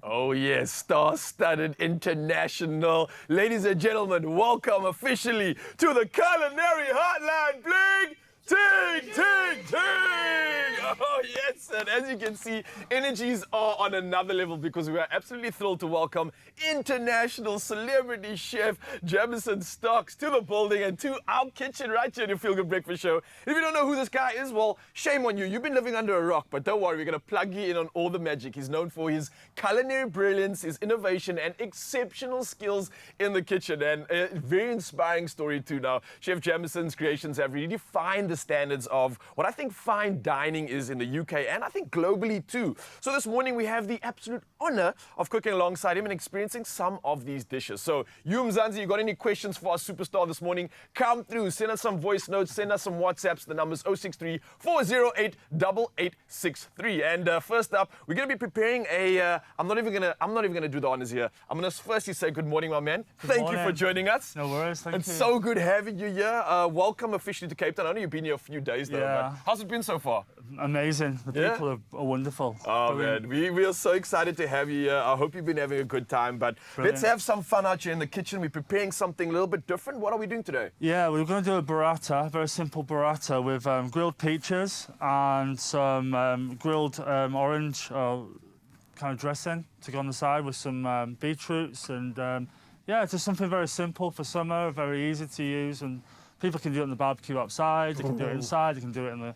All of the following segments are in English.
Oh yes, star-studded international. Ladies and gentlemen, welcome officially to the Culinary Hotline. Bling, ting, ting, ting. Oh yes, and as you can see, energies are on another level because we are absolutely thrilled to welcome international celebrity chef Jameson Stocks to the building and to our kitchen right here in your Feel Good Breakfast Show. If you don't know who this guy is, well, shame on you. You've been living under a rock, but don't worry, we're going to plug you in on all the magic. He's known for his culinary brilliance, his innovation, and exceptional skills in the kitchen. And a very inspiring story too now. Chef Jameson's creations have really defined the standards of what I think fine dining is in the UK and I think globally too. So this morning we have the absolute honor of cooking alongside him and experiencing some of these dishes. So you Mzansi, you got any questions for our superstar this morning? Come through, send us some voice notes, send us some WhatsApps. The number's 063 408 8863. And first up, we're gonna be preparing a. I'm not even gonna do the honors here. I'm gonna firstly say good morning, my man. Thank you for joining us. No worries, thank you. It's so good having you here. Welcome officially to Cape Town. I know you've been here a few days though. Yeah. But how's it been so far? Amazing. The people are wonderful. Oh Brilliant. man, we are so excited to have you here. I hope you've been having a good time. But Brilliant. let's have some fun out here in the kitchen. We're preparing something a little bit different. What are we doing today? Yeah, we're going to do a burrata, a very simple burrata with grilled peaches and some grilled orange kind of dressing to go on the side with some beetroots and yeah, just something very simple for summer, very easy to use, and people can do it on the barbecue outside, they can do it inside, they can do it in the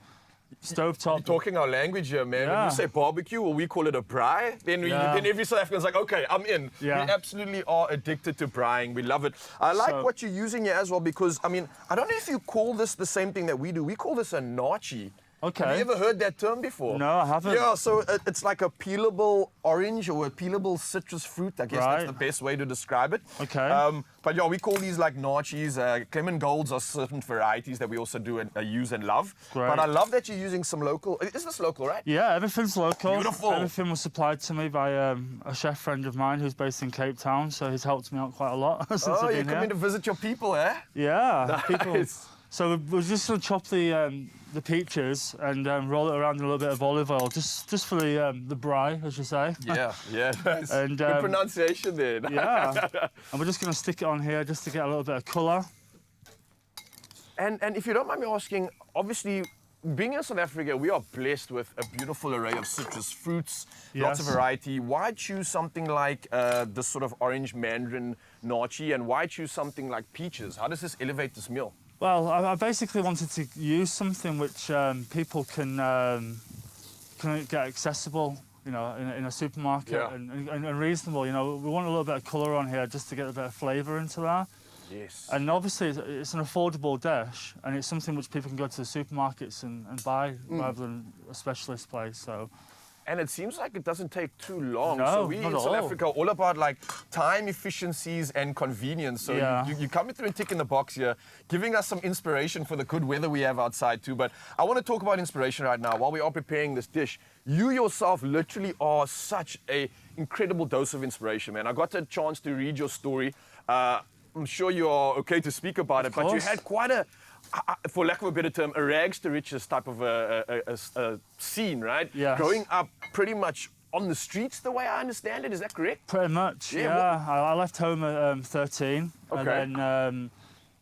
stovetop. You're talking our language here, man. Yeah. When you say barbecue, well, we call it a braai. Then every South African's like, okay, I'm in. Yeah. We absolutely are addicted to braaiing. We love it. I like what you're using here as well because, I mean, I don't know if you call this the same thing that we do. We call this a nachi. Okay. Have you ever heard that term before? No, I haven't. Yeah, so it's like a peelable orange or a peelable citrus fruit. I guess that's Right. the best way to describe it. Okay. But yeah, we call these like nachis. Clem and Golds are certain varieties that we also do and use and love. Great. But I love that you're using some local. Is this local, right? Yeah, everything's local. Beautiful. Everything was supplied to me by a chef friend of mine who's based in Cape Town, so he's helped me out quite a lot since Oh, I've you're been here. coming to visit your people, eh? Yeah, people. Nice. So we're just going to chop the peaches and roll it around in a little bit of olive oil, just for the braai, as you say. Yeah, yeah. Nice. And, good pronunciation there. Yeah. And we're just going to stick it on here just to get a little bit of colour. And if you don't mind me asking, obviously, being in South Africa, we are blessed with a beautiful array of citrus fruits, lots of Yes. variety. Why choose something like this sort of orange mandarin nachi, and why choose something like peaches? How does this elevate this meal? Well, I basically wanted to use something which people can get accessible, you know, in a supermarket Yeah. and reasonable. You know, we want a little bit of colour on here just to get a bit of flavour into that. Yes. And obviously, it's an affordable dish, and it's something which people can go to the supermarkets and buy rather than a specialist place. So. And it seems like it doesn't take too long. No, so we not in at South all. Africa are all about like time efficiencies and convenience. So Yeah. you coming through and ticking the box here, giving us some inspiration for the good weather we have outside too. But I want to talk about inspiration right now while we are preparing this dish. You yourself literally are such a incredible dose of inspiration, man. I got a chance to read your story. I'm sure you are okay to speak about it, but you had quite a, for lack of a better term, a rags to riches type of a scene, right? Yes. Growing up pretty much on the streets, the way I understand it. Is that correct? Pretty much, Yeah, yeah. I left home at 13, Okay. and then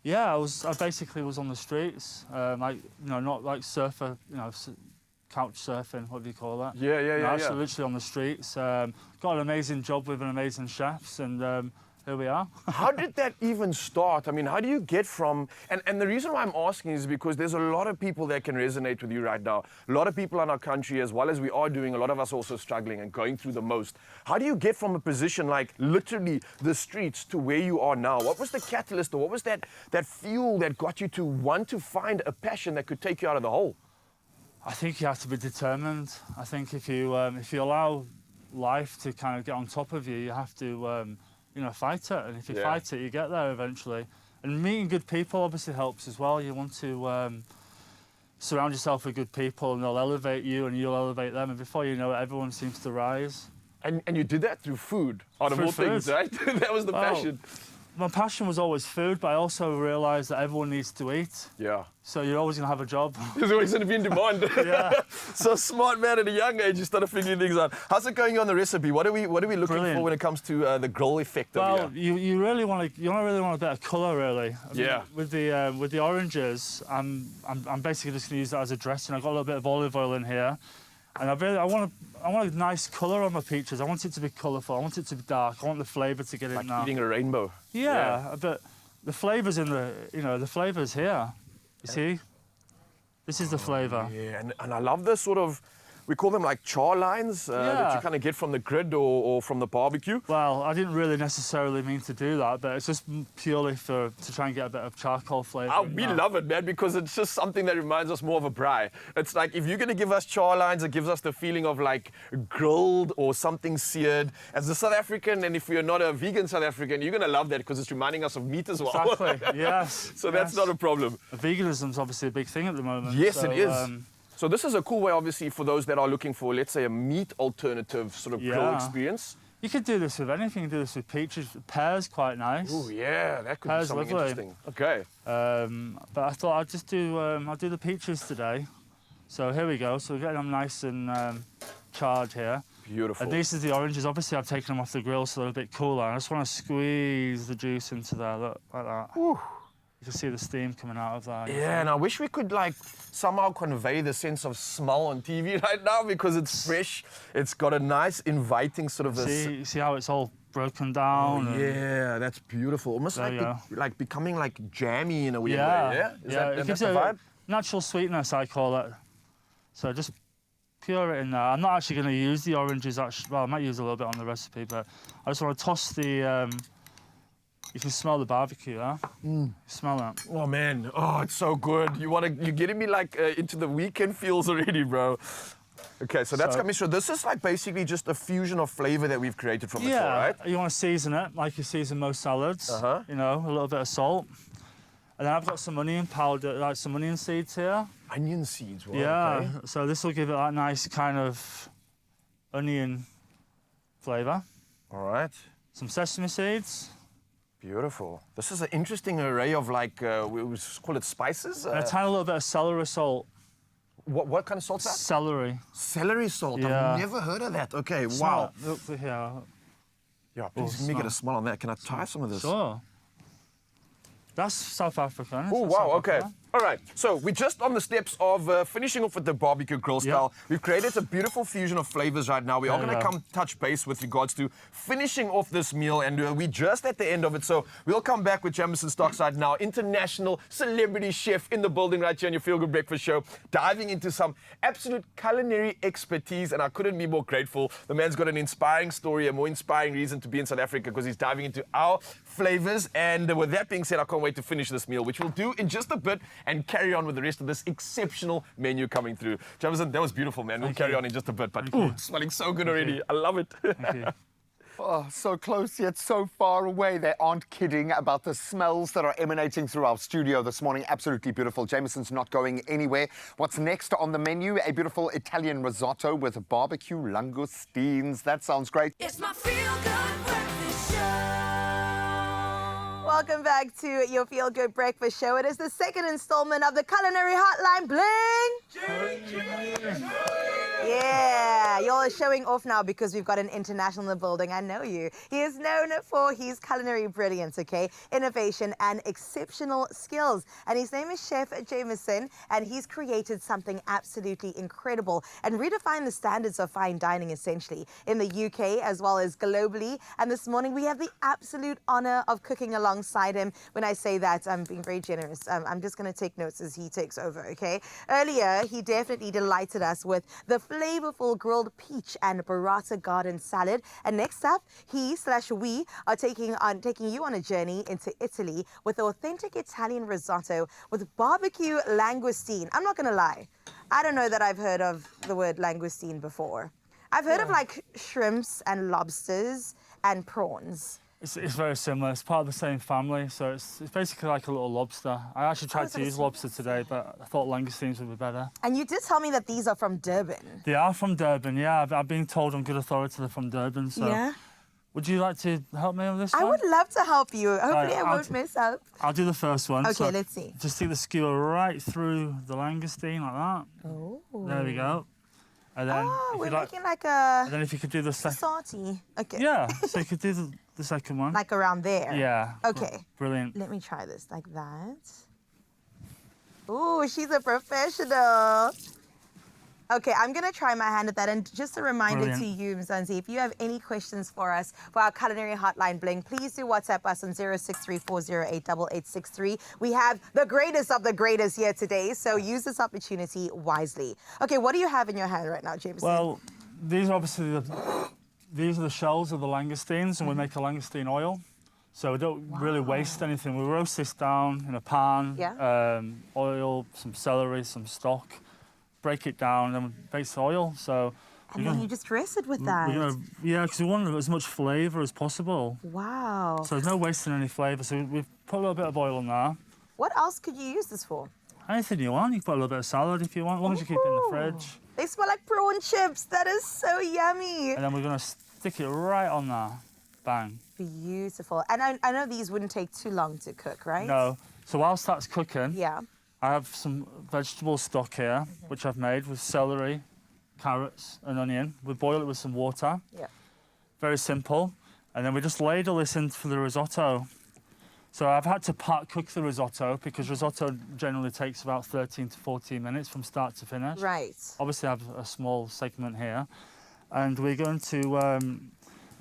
yeah, I basically was on the streets, like not like surfer, couch surfing. What do you call that? Yeah, yeah, yeah, Actually, yeah. literally on the streets. Got an amazing job with an amazing chefs, and here we are. How did that even start? I mean, how do you get from... And the reason why I'm asking is because there's a lot of people that can resonate with you right now. A lot of people in our country, as well as we are doing, a lot of us also struggling and going through the most. How do you get from a position like literally the streets to where you are now? What was the catalyst, or what was that fuel that got you to want to find a passion that could take you out of the hole? I think you have to be determined. I think if you allow life to kind of get on top of you, you have to fight it. And if you fight it, you get there eventually. And meeting good people obviously helps as well. You want to surround yourself with good people, and they'll elevate you, and you'll elevate them. And before you know it, everyone seems to rise. And you did that through food, out of Through all things, food. right? That was the passion. my passion was always food, but I also realised that everyone needs to eat. Yeah. So you're always going to have a job. There's always going to be in demand. Yeah. So smart, man. At a young age, you started figuring things out. How's it going on the recipe? What are we looking Brilliant. for when it comes to the grill effect over Well, here? you really want a bit of colour, really. I mean, Yeah. With the oranges, I'm basically just going to use that as a dressing. I've got a little bit of olive oil in here, and I want a nice colour on my peaches. I want it to be colourful. I want it to be dark. I want the flavour to get in Like there. eating a rainbow. Yeah, but the flavour's in the flavour's here. You see? This is the flavour. Yeah, and I love this sort of, we call them like char lines that Yeah. you kind of get from the grid or from the barbecue. Well, I didn't really necessarily mean to do that, but it's just purely to try and get a bit of charcoal flavour. We love it, man, because it's just something that reminds us more of a braai. It's like, if you're going to give us char lines, it gives us the feeling of like grilled or something seared. As a South African, and if you're not a vegan South African, you're going to love that because it's reminding us of meat as well. Exactly, yes. So that's not a problem. Veganism's obviously a big thing at the moment. Yes, so, it is. So this is a cool way, obviously, for those that are looking for, let's say, a meat alternative sort of grill Yeah. experience. You could do this with anything. You can do this with peaches. Pears, quite nice. Oh, yeah, that could be Pears, something lovely. interesting. Okay. But I thought I'd just do I'll do the peaches today. So here we go. So we're getting them nice and charred here. Beautiful. And these are the oranges. Obviously, I've taken them off the grill so they're a bit cooler. I just want to squeeze the juice into there, look, like that. Whew. You can see the steam coming out of that. Yeah, and I wish we could like somehow convey the sense of smell on TV right now because it's fresh. It's got a nice inviting sort of See how it's all broken down? and- yeah, that's beautiful. Almost There like you go. like becoming like jammy in a weird Yeah, way. Yeah, it that's gives the it vibe? a natural sweetness, I call it. So just pour it in there. I'm not actually going to use the oranges. Actually, well, I might use a little bit on the recipe, but I just want to toss the. You can smell the barbecue, huh? Smell it. Oh man, oh it's so good. You're getting me like into the weekend feels already, bro. Okay, so that's coming. So this is like basically just a fusion of flavor that we've created from the core, right? You want to season it like you season most salads. You know, a little bit of salt. And then I've got some onion powder, like some onion seeds here. Onion seeds, wow, Yeah, okay. so this will give it that nice kind of onion flavour. All right. Some sesame seeds. Beautiful. This is an interesting array of like, we call it spices. And a tiny little bit of celery salt. What kind of salt's that? Celery. Celery salt. Yeah. I've never heard of that. Okay, Smell wow. it. Look here. Yeah, please let me get smell. a smell on that. Can I try some of this? Sure. That's South African. Oh, It's wow, South okay. Africa. All right, so we're just on the steps of finishing off with the barbecue grill style. We've created a beautiful fusion of flavors right now. We are There going you to go. come touch base with regards to finishing off this meal, and we're just at the end of it. So we'll come back with Jameson Stockside now, international celebrity chef in the building right here on your Feel Good Breakfast Show, diving into some absolute culinary expertise, and I couldn't be more grateful. The man's got an inspiring story, a more inspiring reason to be in South Africa because he's diving into our flavors. And with that being said, I can't wait to finish this meal, which we'll do in just a bit and carry on with the rest of this exceptional menu coming through. Jameson, that was beautiful, man. We'll carry on in just a bit, but ooh, it's smelling so good already. I love it. Thank you. Oh, so close yet so far away. They aren't kidding about the smells that are emanating through our studio this morning. Absolutely beautiful. Jameson's not going anywhere. What's next on the menu? A beautiful Italian risotto with barbecue langoustines. That sounds great. It's my Feel Good Breakfast Show. Welcome back to your Feel Good Breakfast Show. It is the second installment of the Culinary Hotline Bling. Yeah, y'all are showing off now because we've got an international in the building. I know you. He is known for his culinary brilliance, okay? Innovation and exceptional skills. And his name is Chef Jameson, and he's created something absolutely incredible and redefined the standards of fine dining, essentially, in the UK as well as globally. And this morning, we have the absolute honor of cooking alongside him. When I say that, I'm being very generous. I'm just going to take notes as he takes over, okay? Earlier, he definitely delighted us with the flavorful grilled peach and burrata garden salad. And next up, we are taking you on a journey into Italy with the authentic Italian risotto with barbecue langoustine. I'm not going to lie. I don't know that I've heard of the word langoustine before. I've heard of like shrimps and lobsters and prawns. It's very similar. It's part of the same family, so it's basically like a little lobster. I actually tried to use lobster today, but I thought langoustines would be better. And you did tell me that these are from Durban. They are from Durban, yeah. I've been told on good authority they're from Durban, so Yeah? Would you like to help me on this I one? would love to help you. Hopefully, I I'll won't mess up. I'll do the first one. Okay, So let's see. Just stick the skewer right through the langoustine like that. Oh. There we go. And then, Oh, if we're you like, making like a and then if you could do the second, salty. Okay. yeah. So you could do the second one. Like around there. Yeah. Okay. Brilliant. Let me try this like that. Ooh, she's a professional. Okay, I'm gonna try my hand at that. And just a reminder Brilliant. to you, Mzansi, if you have any questions for us for our culinary hotline bling, please do WhatsApp us on 0634088863. We have the greatest of the greatest here today, so use this opportunity wisely. Okay, what do you have in your hand right now, Jameson? Well, these are obviously these are the shells of the langoustines, and we make a langoustine oil. So we don't really waste anything. We roast this down in a pan, Yeah. Oil, some celery, some stock, break it down, and then we bake the oil. So and then you just dress it with that. yeah, because we want as much flavour as possible. Wow. So there's no wasting any flavour. So we've put a little bit of oil on there. What else could you use this for? Anything you want. You can put a little bit of salad if you want, as long as you keep it in the Ooh. fridge. They smell like prawn chips. That is so yummy. And then we're going to stick it right on there. Bang. Beautiful. And I know these wouldn't take too long to cook, right? No. So whilst that's cooking, Yeah. I have some vegetable stock here, which I've made with celery, carrots, and onion. We boil it with some water. Yeah. Very simple. And then we just ladle this into the risotto. So I've had to part cook the risotto because risotto generally takes about 13 to 14 minutes from start to finish. Right. Obviously, I have a small segment here. And we're going to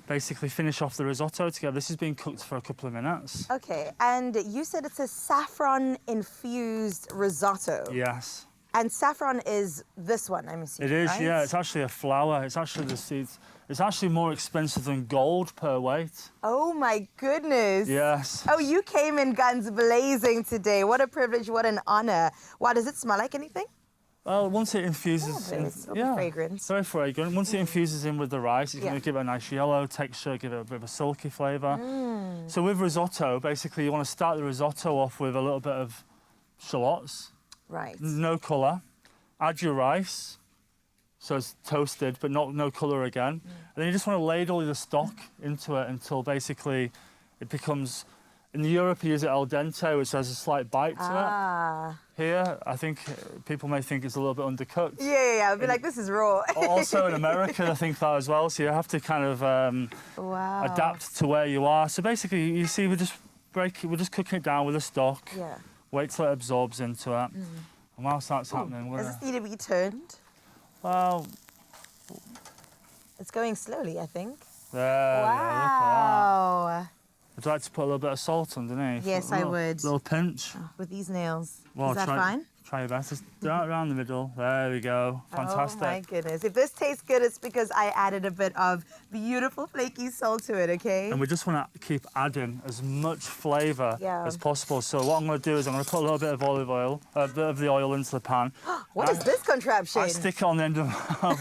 basically finish off the risotto together. This has been cooked for a couple of minutes. Okay. And you said it's a saffron-infused risotto. Yes. And saffron is this one, I'm assuming, It is, right? yeah. It's actually a flour. It's actually the seeds. It's actually more expensive than gold per weight. Oh, my goodness. Yes. Oh, you came in guns blazing today. What a privilege, what an honor. Why, does it smell like anything? Well, once it infuses, it's fragrant. It's very fragrant. Once it infuses in with the rice, it's Yeah. going to give it a nice yellow texture, give it a bit of a silky flavour. So with risotto, basically, you want to start the risotto off with a little bit of shallots, Right. no colour. Add your rice, so it's toasted, but no colour again. And then you just want to ladle the stock into it until basically it becomes. In Europe, you use it al dente, which has a slight bite to it. Here, I think people may think it's a little bit undercooked. Yeah. I'll be like, this is raw. Also in America, I think that as well. So you have to kind of Wow. adapt to where you are. So basically, you see, we're just cooking it down with the stock. Yeah. Wait till it absorbs into it. And whilst that's happening, Does this need to be turned? well, It's going slowly, I think. there. Yeah, look at that. Wow. Would you like to put a little bit of salt underneath? Yes, A I little- would. Little pinch. With these nails. Well, Is that fine? Try your best. Just right around the middle. There we go. Fantastic. Oh my goodness. If this tastes good, it's because I added a bit of beautiful flaky salt to it, okay? And we just want to keep adding as much flavour Yeah. as possible. So what I'm going to do is I'm going to put a little bit of olive oil, a bit of the oil into the pan. What is this contraption? I stick it on the end of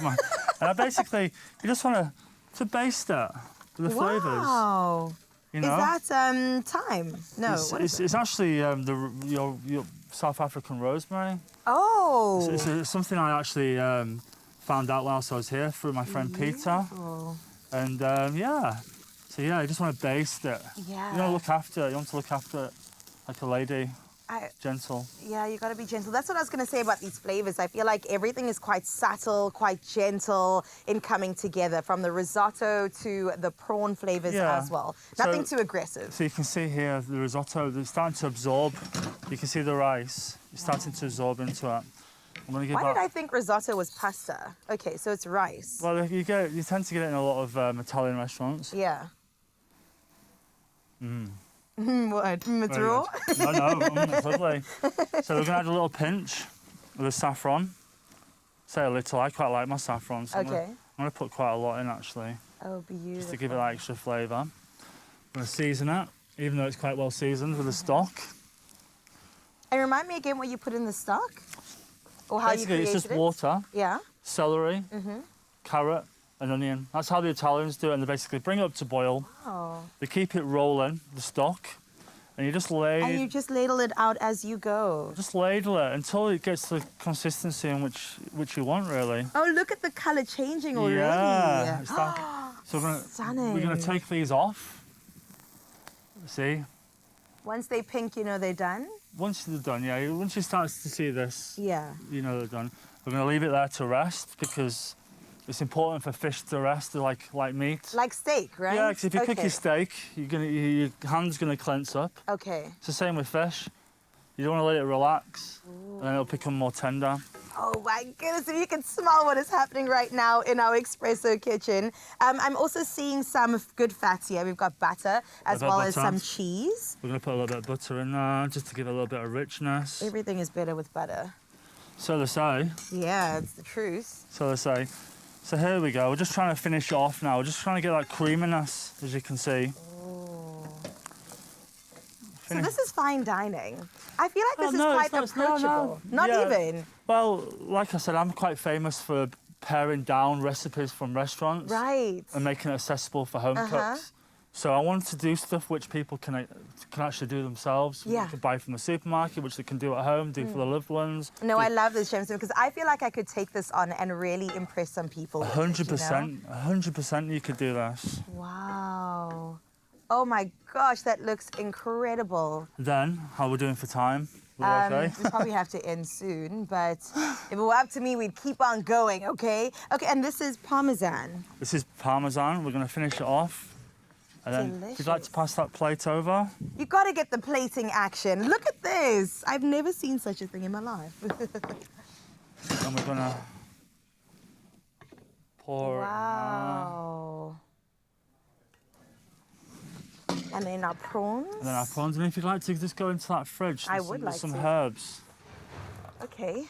my... And I basically, you just want to baste it with the flavours. Wow. You know? Is that thyme? No. what is it? It's actually your South African rosemary. Oh. It's something I actually found out whilst I was here through my friend Peter. Oh. And yeah, so yeah, you just want to baste it. Yeah. You want to look after it. You want to look after it like a lady, gentle. Yeah, you got to be gentle. That's what I was going to say about these flavors. I feel like everything is quite subtle, quite gentle in coming together, from the risotto to the prawn flavors Yeah. as well. So- Nothing too aggressive. So you can see here the risotto, it's starting to absorb. You can see the rice, it's starting to absorb into it. I'm going to give Why that... did I think risotto was pasta? Okay, so it's rice. Well, you tend to get it in a lot of Italian restaurants. Yeah. What? It's Very raw? good. No, it's lovely. So we're going to add a little pinch of the saffron. Say a little, I quite like my saffron. So Okay. I'm going to put quite a lot in, actually, Oh, beautiful. just to give it that extra flavour. I'm going to season it, even though it's quite well seasoned with the stock. And remind me again what you put in the stock? Or how Basically, you it's created just it? water, Yeah. celery, carrot, and onion. That's how the Italians do it, and they basically bring it up to boil. Oh. They keep it rolling, the stock, and you just And you just ladle it out as you go. just ladle it until it gets the consistency in which you want, really. Oh, look at the color changing already. Yeah, it's that. So we're Stunning. gonna take these off. See, Once they pink, you know they're done? once they're done, yeah. Once you start to see this, Yeah. you know they're done. We're gonna leave it there to rest because it's important for fish to rest, like meat. Like steak, right? Yeah, because if you cook Okay. your steak, your hand's gonna clench up. Okay. It's the same with fish. You don't want to let it relax, and then it'll become more tender. Oh my goodness, if you can smell what is happening right now in our Expresso kitchen. I'm also seeing some good fats here. We've got butter as bit well of as butter. some cheese. We're gonna put a little bit of butter in there just to give it a little bit of richness. Everything is better with butter. So they say. Yeah, it's the truth. So they say. So here we go. We're just trying to finish it off now. We're just trying to get that creaminess, as you can see. So this is fine dining. I feel like this Oh, no, is it's quite not- no, approachable. no. Not Yeah. even. Well, like I said, I'm quite famous for paring down recipes from restaurants Right. and making it accessible for home cooks. So I wanted to do stuff which people can actually do themselves. Yeah. They can buy from the supermarket, which they can do at home, do for the loved ones. No, I love this, Jameson, because I feel like I could take this on and really impress some people. with it, you know? 100%, 100% you could do this. Wow. Oh my gosh, that looks incredible. Then, how we're doing for time? We're okay? We probably have to end soon, but if it were up to me, we'd keep on going, okay? Okay, and this is Parmesan. This is Parmesan. We're going to finish it off. And then, if you'd like to Delicious. pass that plate over. You gotta get the plating action. Look at this. I've never seen such a thing in my life. And we're going to pour Wow. And then our prawns. it in. And then our prawns. And if you'd like to just go into that fridge, I there's would some, like some to. herbs. Okay.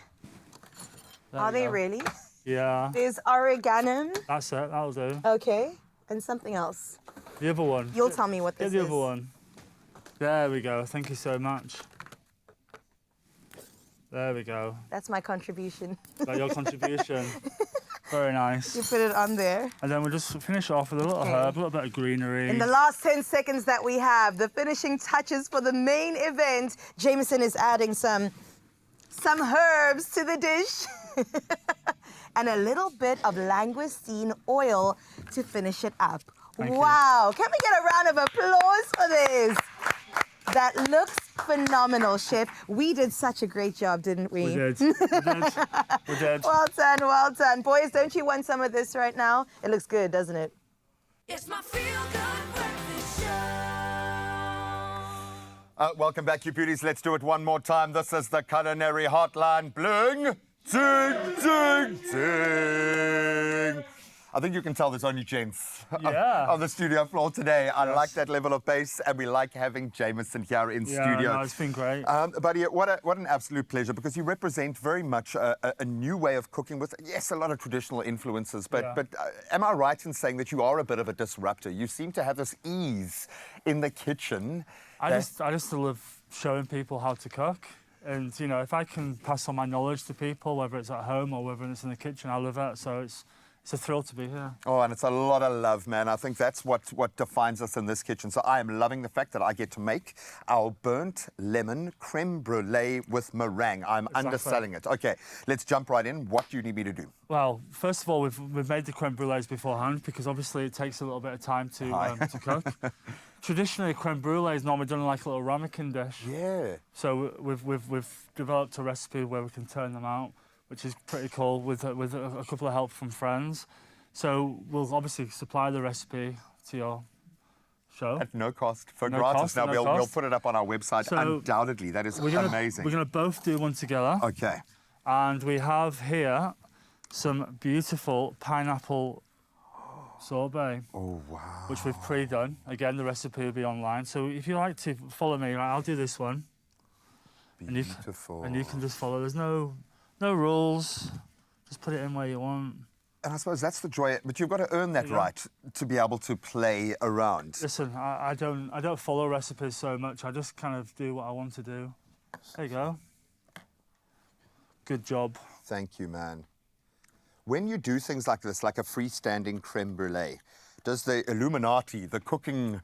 There Are we they go. really? Yeah, There's oregano. that's it. That'll do. Okay. And something else. The other one. You'll tell me what Get this the is. other one. There we go. Thank you so much. There we go. That's my contribution. Is that your contribution? Very nice. You put it on there. And then we'll just finish it off with a little Okay. herb, a little bit of greenery. In the last 10 seconds that we have, the finishing touches for the main event, Jameson is adding some herbs to the dish and a little bit of langoustine oil to finish it up. Thank you. Wow, can we get a round of applause for this? That looks phenomenal, Chef. We did such a great job, didn't we? We did. We did. We did. Well done, well done. Boys, don't you want some of this right now? It looks good, doesn't it? It's my feel-good breakfast show. Welcome back, you beauties. Let's do it one more time. This is the Culinary Hotline. Bling, ting, ting, ting. I think you can tell there's only gents Yeah. on the studio floor today. I like that level of bass, and we like having Jameson here in Yeah, studio. no, it's been great. Buddy, what an absolute pleasure, because you represent very much a new way of cooking with, yes, a lot of traditional influences, but, Yeah. but am I right in saying that you are a bit of a disruptor? You seem to have this ease in the kitchen. I just love showing people how to cook. And, you know, if I can pass on my knowledge to people, whether it's at home or whether it's in the kitchen, I love it. So it's a thrill to be here. Oh, and it's a lot of love, man. I think that's what defines us in this kitchen. So I am loving the fact that I get to make our burnt lemon creme brulee with meringue. I'm underselling it. Okay, let's jump right in. What do you need me to do? Well, first of all, we've made the creme brulees beforehand because obviously it takes a little bit of time to cook. Traditionally, creme brulee is normally done in like a little ramekin dish. Yeah. So we've developed a recipe where we can turn them out, which is pretty cool, with a couple of help from friends. So we'll obviously supply the recipe to your show. At no cost, for No gratis. cost, Now, no we'll cost. put it up on our website, So undoubtedly. That is amazing. We're gonna both do one together. Okay. And we have here some beautiful pineapple sorbet, Oh, wow. which we've pre-done. Again, the recipe will be online. So if you like to follow me, right, I'll do this one. Beautiful. And you can just follow. There's no rules. Just put it in where you want. And I suppose that's the joy, but you've got to earn that Yeah. right to be able to play around. Listen, I don't follow recipes so much. I just kind of do what I want to do. There you go. Good job. Thank you, man. When you do things like this, like a freestanding creme brulee, does the Illuminati, the cooking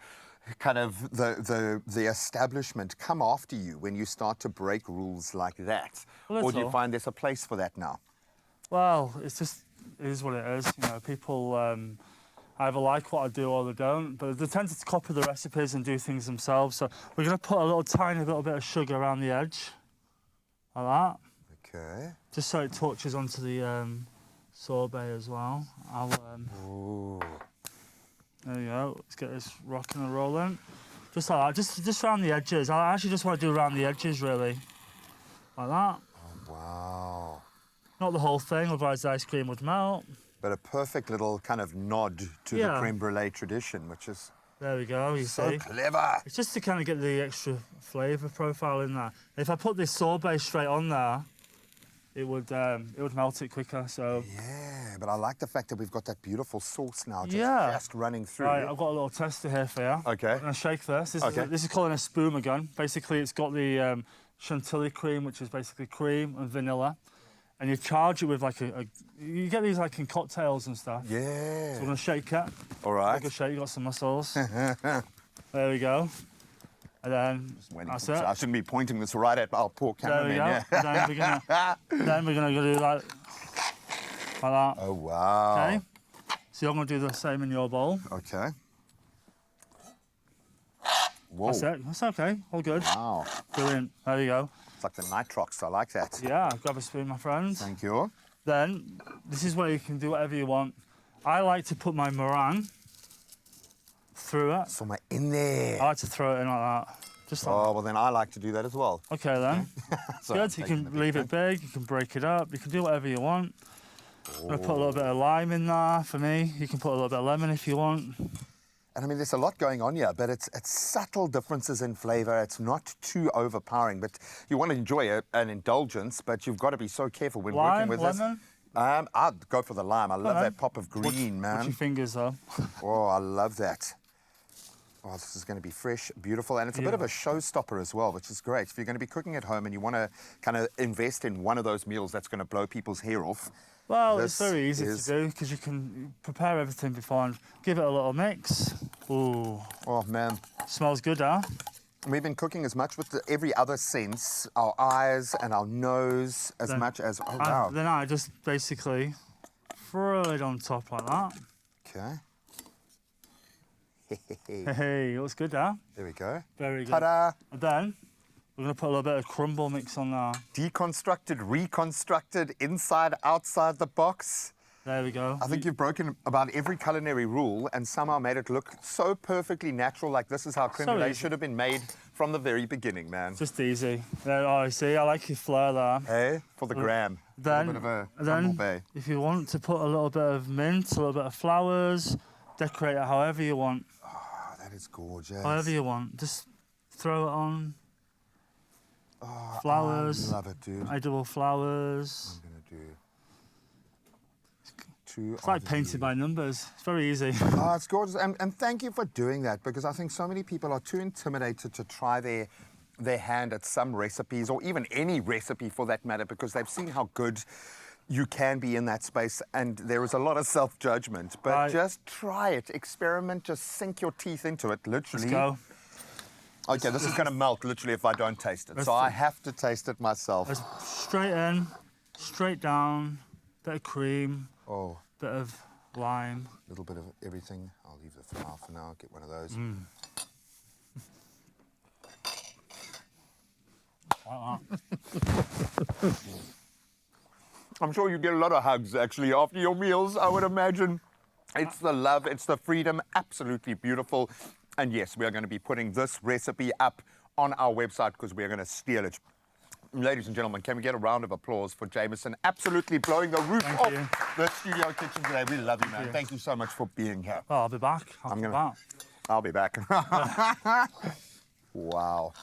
kind of the establishment come after you when you start to break rules like that? Well, Or do you little. find there's a place for that now? Well, it is what it is. You know, people. either like what I do or they don't, but they tend to copy the recipes and do things themselves. So we're going to put a tiny little bit of sugar around the edge, like that, Okay. just so it touches onto the sorbet as well. Ooh. There you go. Let's get this rocking and rolling. Just like that, just around the edges. I actually just want to do around the edges, really, like that. Oh, wow. Not the whole thing, otherwise the ice cream would melt. But a perfect little kind of nod to the creme brulee tradition, which is There we go, you so see. clever. It's just to kind of get the extra flavour profile in there. If I put this sorbet straight on there, it would melt it quicker, so... Yeah, but I like the fact that we've got that beautiful sauce now just running through. Right, I've got a little tester here for you. Okay. I'm going to shake this. Okay. This is called a spuma gun. Basically, it's got the chantilly cream, which is basically cream and vanilla. And you charge it with like you get these like in cocktails and stuff. Yeah. So we're going to shake it. All right. Take a shake, you got some muscles. There we go. And then that's it. I shouldn't be pointing this right at our poor There we cameraman. go. Yeah. Then we're gonna do that like that. Oh, wow. Okay. So you're gonna do the same in your bowl. Okay. Whoa. That's it. That's okay. All good. Wow. Brilliant. There you go. It's like the nitrox. I like that. Yeah. Grab a spoon, my friends. Thank you. Then this is where you can do whatever you want. I like to put my meringue through it. So in there. I like to throw it in like that. Just like Oh, well, then I like to do that as well. that. Okay then. Sorry, I'm Good. You taking can the leave big it big. You can break it up. You can do whatever you want. I'm gonna put a little bit of lime in there for me. You can put a little bit of lemon if you want. And I mean, there's a lot going on here, but it's subtle differences in flavour. It's not too overpowering, but you want to enjoy an indulgence, but you've got to be so careful when working Lime, with lemon? this. I'd go for the lime. I love Okay. that pop of green, Watch your man. fingers though. Oh, I love that. Oh, this is going to be fresh, beautiful, and it's a bit of a showstopper as well, which is great. If you're going to be cooking at home and you want to kind of invest in one of those meals that's going to blow people's hair off. Well, it's This very easy is- to do because you can prepare everything before and give it a little mix. Ooh, Oh, man. smells good, huh? We've been cooking as much with every other sense, our eyes and our nose, as much as, oh, wow. Then I just basically throw it on top like that. Okay. Hey, it looks good, huh? There we go. Very good. Ta-da! And then we're going to put a little bit of crumble mix on there. Deconstructed, reconstructed, inside, outside the box. There we go. I think you've broken about every culinary rule and somehow made it look so perfectly natural, like this is how creme brulee easy. should have been made from the very beginning, man. Just easy. There, oh, you see, I like your flair there. Hey, for the gram. Then, a little bit of a then humble bay. if you want to put a little bit of mint, a little bit of flowers, decorate it however you want. Oh, that is gorgeous. However you want. Just throw it on. Flowers. I love it, dude. Edible flowers. I'm gonna do two. It's like painted by numbers. It's very easy. Oh, it's gorgeous, and thank you for doing that, because I think so many people are too intimidated to try their hand at some recipes, or even any recipe for that matter, because they've seen how good you can be in that space, and there is a lot of self-judgment. But Right. just try it, experiment, just sink your teeth into it, literally. Let's go. Okay, this is going to melt literally if I don't taste it, so I have to taste it myself. Let's straight in, straight down, bit of cream, Oh, bit of lime. a little bit of everything. I'll leave the flour for now. Get one of those. Like that. I'm sure you get a lot of hugs, actually, after your meals, I would imagine. It's the love, it's the freedom, absolutely beautiful. And yes, we are going to be putting this recipe up on our website because we are going to steal it. Ladies and gentlemen, can we get a round of applause for Jameson? Absolutely blowing the roof Thank off you. the studio kitchen today. We love you, man. you. Thank you so much for being here. Oh, I'll be back. I'll be back. Wow.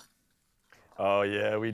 Oh, yeah, we